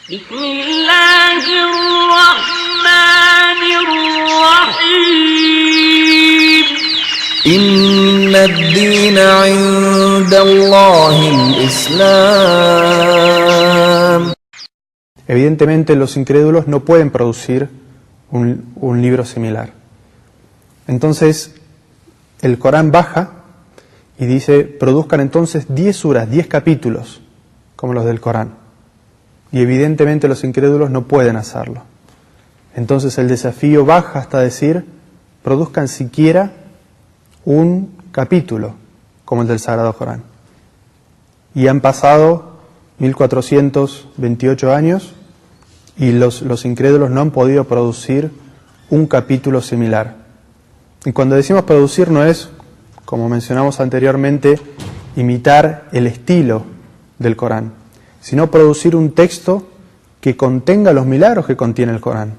بسم الله الرحمن الرحيم إن الدين عند الله الإسلام. Evidentemente los incrédulos no pueden producir un libro similar. Entonces el Corán baja y dice, produzcan entonces 10 suras, 10 capítulos, como los del Corán. Y evidentemente los incrédulos no pueden hacerlo. Entonces el desafío baja hasta decir, produzcan siquiera un capítulo, como el del Sagrado Corán. Y han pasado 1428 años y los incrédulos no han podido producir un capítulo similar. Y cuando decimos producir no es, como mencionamos anteriormente, imitar el estilo del Corán, sino producir un texto que contenga los milagros que contiene el Corán.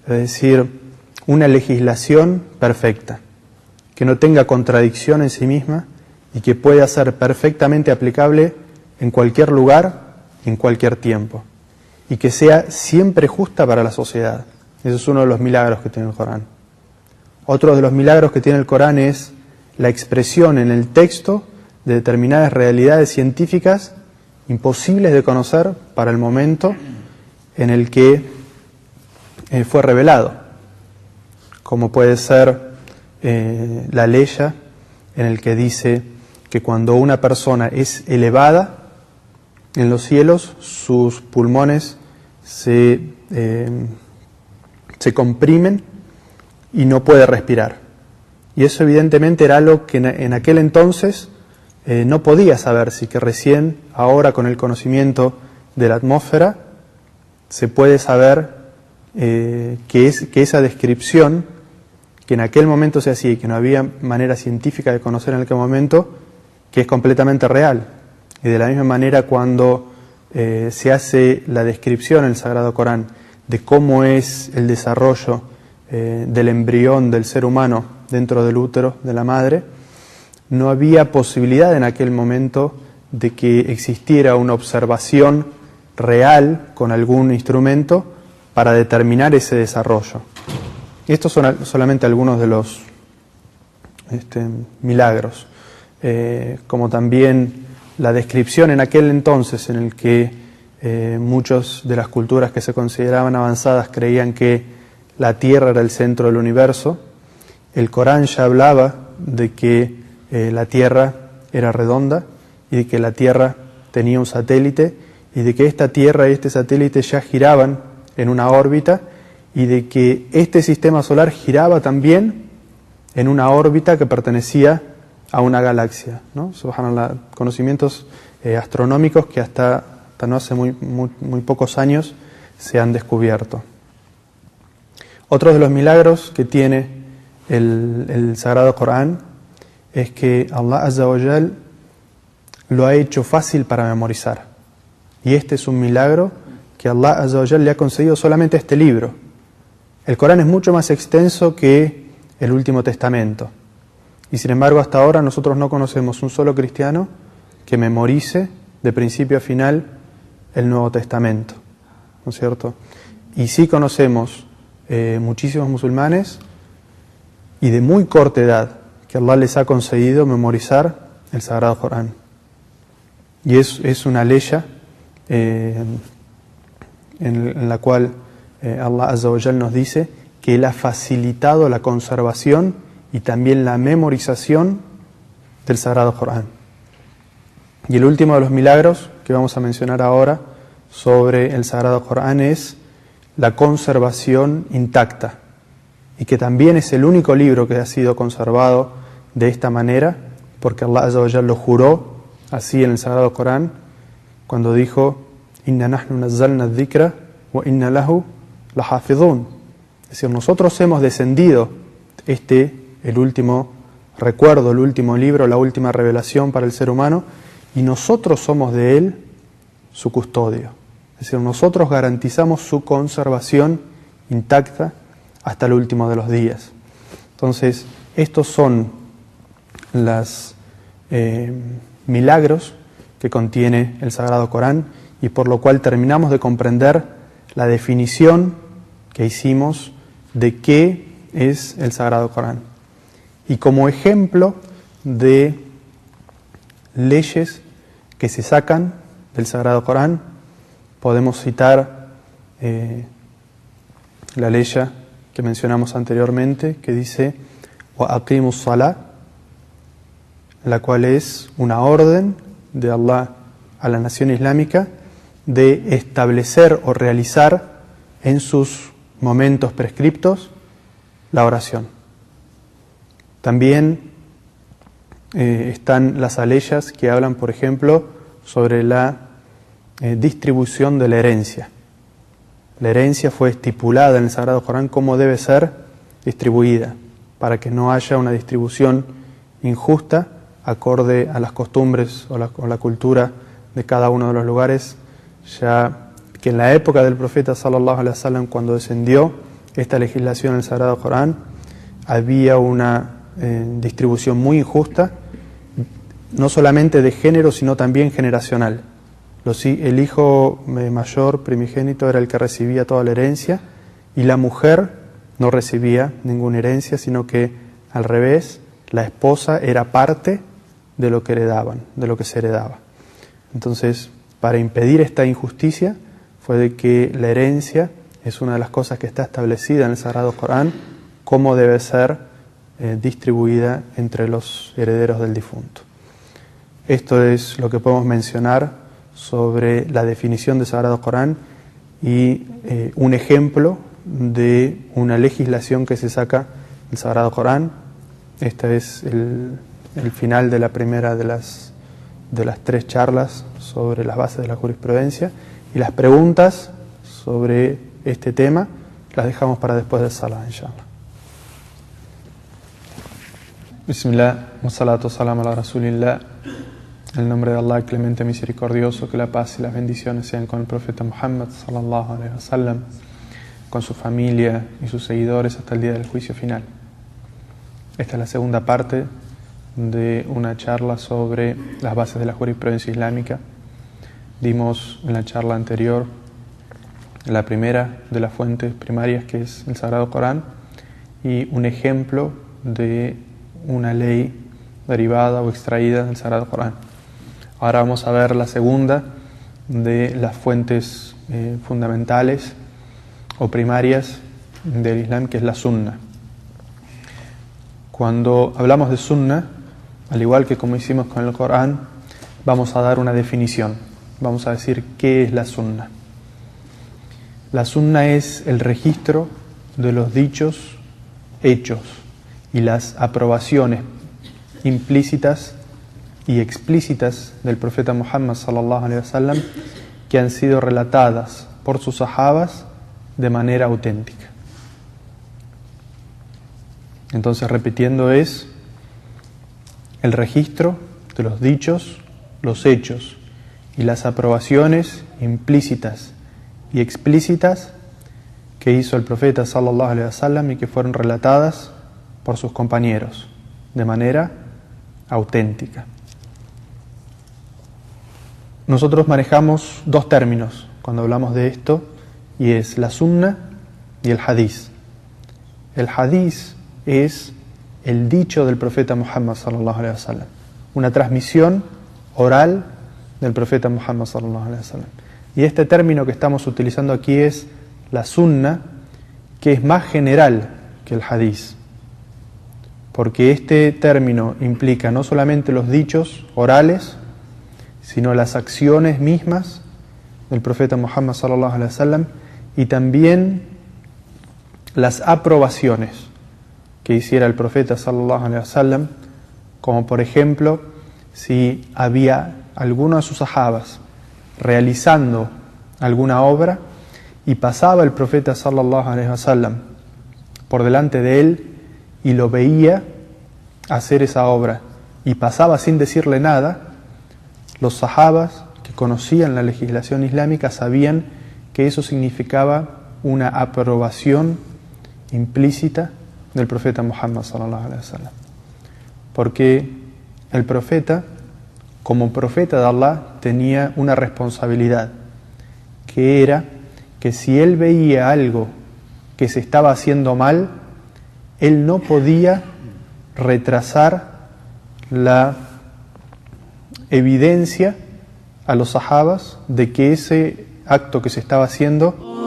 Es decir, una legislación perfecta, que no tenga contradicción en sí misma y que pueda ser perfectamente aplicable en cualquier lugar, en cualquier tiempo, y que sea siempre justa para la sociedad. Eso es uno de los milagros que tiene el Corán. Otro de los milagros que tiene el Corán es la expresión en el texto de determinadas realidades científicas imposibles de conocer para el momento en el que fue revelado, como puede ser la ley en el que dice que cuando una persona es elevada en los cielos, sus pulmones se comprimen y no puede respirar. Y eso evidentemente era algo que en aquel entonces no podía saberse, que recién ahora con el conocimiento de la atmósfera se puede saber que esa descripción que en aquel momento se hacía y que no había manera científica de conocer en aquel momento, que es completamente real. Y de la misma manera cuando se hace la descripción en el Sagrado Corán de cómo es el desarrollo del embrión del ser humano dentro del útero de la madre, no había posibilidad en aquel momento de que existiera una observación real con algún instrumento para determinar ese desarrollo. Y estos son solamente algunos de los milagros, como también la descripción en aquel entonces en el que muchas de las culturas que se consideraban avanzadas creían que la Tierra era el centro del universo. El Corán ya hablaba de que la Tierra era redonda y de que la Tierra tenía un satélite y de que esta Tierra y este satélite ya giraban en una órbita y de que este sistema solar giraba también en una órbita que pertenecía a una galaxia, ¿no? Subhanallah, conocimientos astronómicos que hasta no hace muy pocos años se han descubierto. Otro de los milagros que tiene el Sagrado Corán es que Allah Azza wa Jal lo ha hecho fácil para memorizar. Y este es un milagro que Allah Azza wa Jal le ha concedido solamente a este libro. El Corán es mucho más extenso que el Último Testamento. Y sin embargo, hasta ahora nosotros no conocemos un solo cristiano que memorice de principio a final el Nuevo Testamento, ¿no es cierto? Y sí conocemos muchísimos musulmanes y de muy corta edad que Allah les ha concedido memorizar el Sagrado Corán. Y es una ley en la cual Allah Azza wa Jal nos dice que Él ha facilitado la conservación y también la memorización del Sagrado Corán. Y el último de los milagros que vamos a mencionar ahora sobre el Sagrado Corán es la conservación intacta, y que también es el único libro que ha sido conservado de esta manera, porque Allah Azza wa Jal lo juró así en el Sagrado Corán cuando dijo: Inna nahnu nazzalna adh-dhikra wa inna lahu lahafidhun. Es decir, nosotros hemos descendido el último recuerdo, el último libro, la última revelación para el ser humano, y nosotros somos de él su custodio. Es decir, nosotros garantizamos su conservación intacta hasta el último de los días. Entonces, estos son los milagros que contiene el Sagrado Corán, y por lo cual terminamos de comprender la definición que hicimos de qué es el Sagrado Corán. Y como ejemplo de leyes que se sacan del Sagrado Corán, podemos citar la ley que mencionamos anteriormente, que dice wa aqimus salah, la cual es una orden de Allah a la nación islámica de establecer o realizar en sus momentos prescriptos la oración. También están las aleyas que hablan, por ejemplo, sobre la distribución de la herencia. La herencia fue estipulada en el Sagrado Corán cómo debe ser distribuida, para que no haya una distribución injusta acorde a las costumbres o la cultura de cada uno de los lugares, ya que en la época del profeta sallallahu alaihi wasallam, cuando descendió esta legislación en el Sagrado Corán, había una distribución muy injusta, no solamente de género, sino también generacional. El hijo mayor, primogénito, era el que recibía toda la herencia, y la mujer no recibía ninguna herencia, sino que al revés, la esposa era parte de lo que heredaban, de lo que se heredaba. Entonces, para impedir esta injusticia, fue de que la herencia es una de las cosas que está establecida en el Sagrado Corán, cómo debe ser distribuida entre los herederos del difunto. Esto es lo que podemos mencionar sobre la definición del Sagrado Corán y un ejemplo de una legislación que se saca del Sagrado Corán. Este es el final de la primera de las 3 charlas sobre las bases de la jurisprudencia, y las preguntas sobre este tema las dejamos para después del salah, inshallah. Bismillah, wa salatu salam ala rasulillah. En el nombre de Allah, clemente misericordioso, que la paz y las bendiciones sean con el profeta Muhammad sallallahu alaihi wasallam, con su familia y sus seguidores hasta el día del juicio final. Esta es la segunda parte de una charla sobre las bases de la jurisprudencia islámica. Dimos en la charla anterior la primera de las fuentes primarias, que es el Sagrado Corán, y un ejemplo de una ley derivada o extraída del Sagrado Corán. Ahora vamos a ver la segunda de las fuentes fundamentales o primarias del Islam, que es la Sunna. Cuando hablamos de Sunna, al igual que como hicimos con el Corán, vamos a dar una definición. Vamos a decir qué es la Sunna. La Sunna es el registro de los dichos, hechos y las aprobaciones implícitas y explícitas del profeta Muhammad sallallahu alaihi wasallam, que han sido relatadas por sus sahabas de manera auténtica. Entonces, repitiendo, es el registro de los dichos, los hechos y las aprobaciones implícitas y explícitas que hizo el profeta sallallahu alaihi wasallam y que fueron relatadas por sus compañeros de manera auténtica. Nosotros manejamos 2 términos cuando hablamos de esto, y es la sunna y el hadiz. El hadiz es el dicho del profeta Muhammad sallallahu alaihi wasallam, una transmisión oral del profeta Muhammad sallallahu alaihi wasallam. Y este término que estamos utilizando aquí es la sunna, que es más general que el hadiz, porque este término implica no solamente los dichos orales, sino las acciones mismas del profeta Muhammad sallallahu alaihi wasallam, y también las aprobaciones que hiciera el profeta sallallahu alaihi wasallam, como por ejemplo si había alguno de sus sahabas realizando alguna obra y pasaba el profeta sallallahu alaihi wasallam por delante de él y lo veía hacer esa obra y pasaba sin decirle nada, los sahabas que conocían la legislación islámica sabían que eso significaba una aprobación implícita del profeta Muhammad sallallahu alaihi wasallam, porque el profeta, como profeta de Allah, tenía una responsabilidad, que era que si él veía algo que se estaba haciendo mal, él no podía retrasar la evidencia a los sahabas de que ese acto que se estaba haciendo